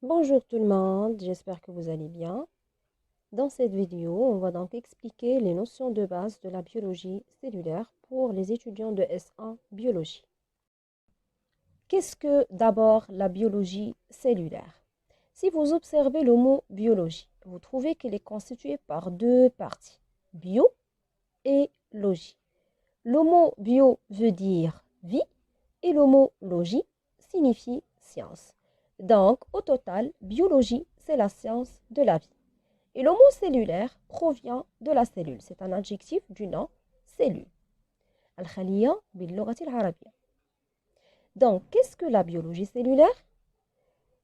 Bonjour tout le monde, j'espère que vous allez bien. Dans cette vidéo, on va donc expliquer les notions de base de la biologie cellulaire pour les étudiants de S1 biologie. Qu'est-ce que d'abord la biologie cellulaire? Si vous observez le mot biologie, vous trouvez qu'il est constitué par deux parties, bio et logie. Le mot bio veut dire vie et le mot logie signifie science. Donc, au total, biologie, c'est la science de la vie. Et le mot cellulaire provient de la cellule. C'est un adjectif du nom cellule. Al-Khaliya bil-lughati al-arabiyya. Donc, qu'est-ce que la biologie cellulaire?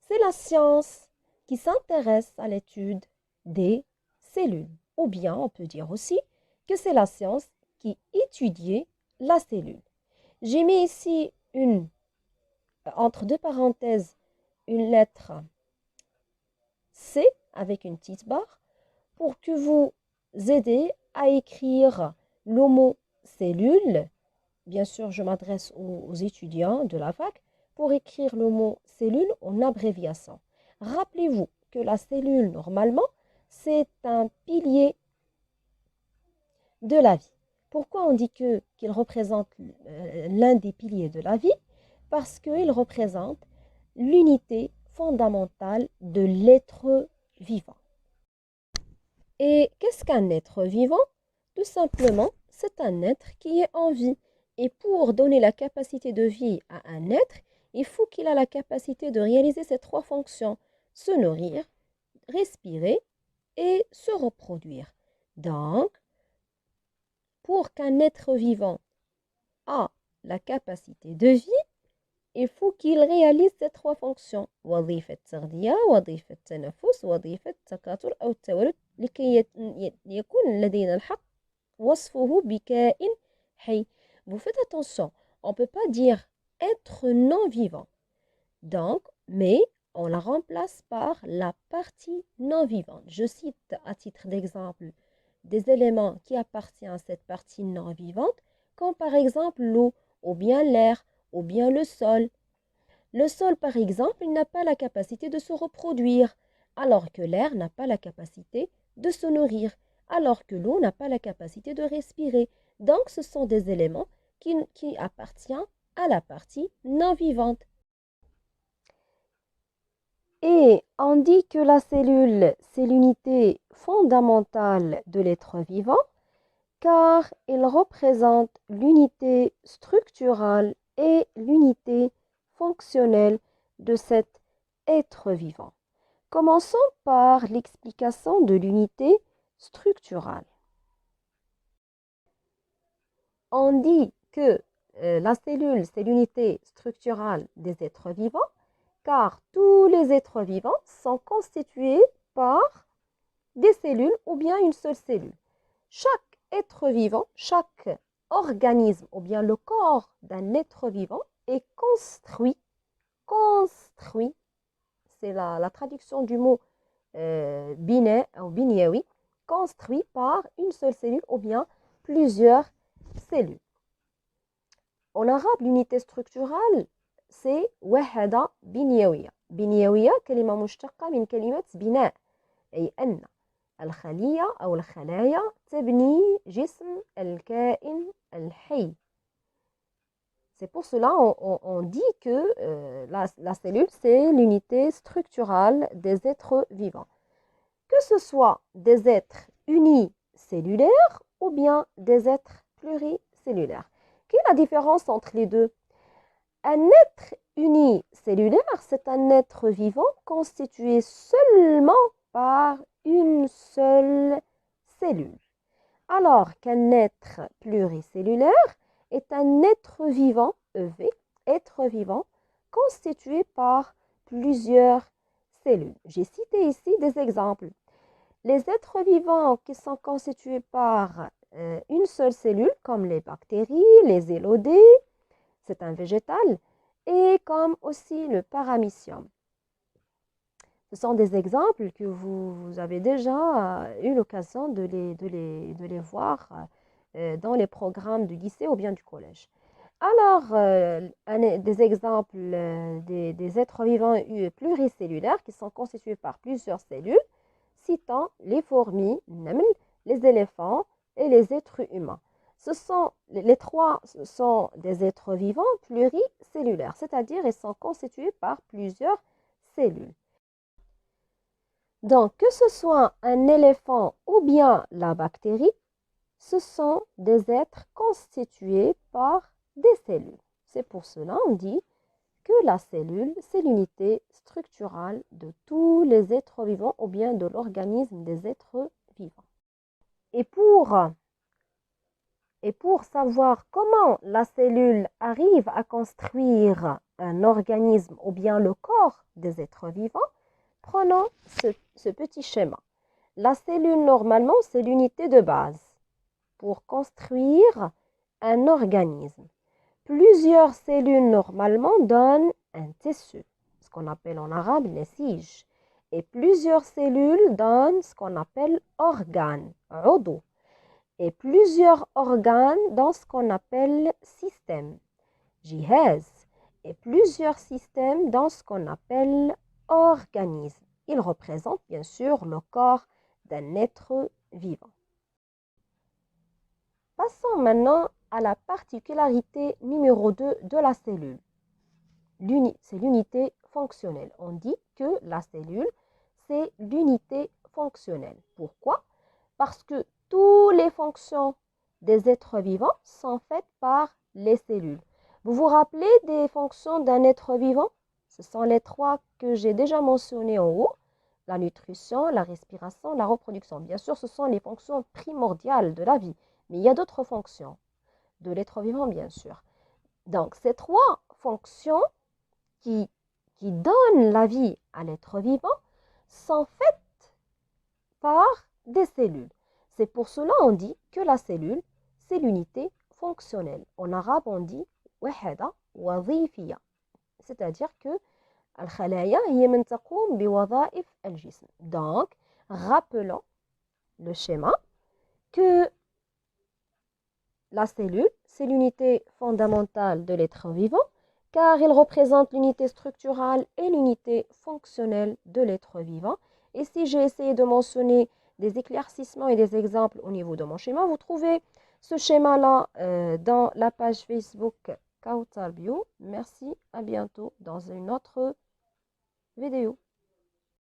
C'est la science qui s'intéresse à l'étude des cellules. Ou bien, on peut dire aussi que c'est la science qui étudie la cellule. J'ai mis ici entre deux parenthèses une lettre C avec une petite barre pour que vous aidez à écrire le mot cellule. Bien sûr, je m'adresse aux étudiants de la fac pour écrire le mot cellule en abréviation. Rappelez-vous que la cellule, normalement, c'est un pilier de la vie. Pourquoi on dit qu'il représente l'un des piliers de la vie? Parce qu'il représente l'unité fondamentale de l'être vivant. Et qu'est-ce qu'un être vivant? Tout simplement, c'est un être qui est en vie. Et pour donner la capacité de vie à un être, il faut qu'il ait la capacité de réaliser ces trois fonctions: se nourrir, respirer et se reproduire. Donc, pour qu'un être vivant ait la capacité de vie, il faut qu'il réalise ces trois fonctions: وظيفة تغذية، وظيفة تنفس، وظيفة تكاثر أو التولد، لكي يكون لدينا الحق وصفه بكائن حي. Vous faites attention, on ne peut pas dire être non vivant. Donc, mais on la remplace par la partie non vivante. Je cite à titre d'exemple des éléments qui appartiennent à cette partie non vivante, comme par exemple l'eau, ou bien l'air, ou bien le sol. Le sol, par exemple, il n'a pas la capacité de se reproduire, alors que l'air n'a pas la capacité de se nourrir, alors que l'eau n'a pas la capacité de respirer. Donc, ce sont des éléments qui appartiennent à la partie non vivante. Et on dit que la cellule, c'est l'unité fondamentale de l'être vivant, car il représente l'unité structurale et l'unité fonctionnelle de cet être vivant. Commençons par l'explication de l'unité structurale. On dit que la cellule, c'est l'unité structurale des êtres vivants, car tous les êtres vivants sont constitués par des cellules ou bien une seule cellule. Chaque être vivant, chaque organisme ou bien le corps d'un être vivant est construit, c'est la traduction du mot binaire ou biniawi, construit par une seule cellule ou bien plusieurs cellules. En arabe, l'unité structurale, c'est وحدة بنيوية. بنيوية كلمة مشتقة من كلمة بناء، أي أن الخلية أو الخلايا تبني جسم الكائن الحي. C'est pour cela on dit que la cellule, c'est l'unité structurale des êtres vivants. Que ce soit des êtres unicellulaires ou bien des êtres pluricellulaires. Quelle est la différence entre les deux? Un être unicellulaire, c'est un être vivant constitué seulement par une seule cellule. Alors qu'un être pluricellulaire est un être vivant, EV, être vivant, constitué par plusieurs cellules. J'ai cité ici des exemples. Les êtres vivants qui sont constitués par une seule cellule, comme les bactéries, les élodées, c'est un végétal, et comme aussi le paramecium. Ce sont des exemples que vous avez déjà eu l'occasion de les voir dans les programmes du lycée ou bien du collège. Alors, des exemples des êtres vivants pluricellulaires qui sont constitués par plusieurs cellules, citant les fourmis, les éléphants et les êtres humains. Les trois sont des êtres vivants pluricellulaires, c'est-à-dire ils sont constitués par plusieurs cellules. Donc, que ce soit un éléphant ou bien la bactérie, ce sont des êtres constitués par des cellules. C'est pour cela qu'on dit que la cellule, c'est l'unité structurale de tous les êtres vivants ou bien de l'organisme des êtres vivants. Et pour savoir comment la cellule arrive à construire un organisme ou bien le corps des êtres vivants, prenons ce petit schéma. La cellule, normalement, c'est l'unité de base pour construire un organisme. Plusieurs cellules, normalement, donnent un tissu, ce qu'on appelle en arabe les siges. Et plusieurs cellules donnent ce qu'on appelle organes, عضو. Et plusieurs organes dans ce qu'on appelle système, جهاز. Et plusieurs systèmes dans ce qu'on appelle organisme. Ils représentent bien sûr le corps d'un être vivant. Passons maintenant à la particularité numéro 2 de la cellule. C'est l'unité fonctionnelle. On dit que la cellule, c'est l'unité fonctionnelle. Pourquoi? Parce que toutes les fonctions des êtres vivants sont faites par les cellules. Vous vous rappelez des fonctions d'un être vivant? Ce sont les trois que j'ai déjà mentionnées en haut. La nutrition, la respiration, la reproduction. Bien sûr, ce sont les fonctions primordiales de la vie. Mais il y a d'autres fonctions de l'être vivant, bien sûr. Donc, ces trois fonctions qui donnent la vie à l'être vivant sont faites par des cellules. C'est pour cela qu'on dit que la cellule, c'est l'unité fonctionnelle. En arabe, on dit وحدة وظيفية. C'est-à-dire que الخلايا هي من تقوم بوظائف الجسم. Donc, rappelons le schéma que la cellule, c'est l'unité fondamentale de l'être vivant car il représente l'unité structurale et l'unité fonctionnelle de l'être vivant. Et si j'ai essayé de mentionner des éclaircissements et des exemples au niveau de mon schéma, vous trouvez ce schéma-là dans la page Facebook Kautar Bio. Merci, à bientôt dans une autre vidéo.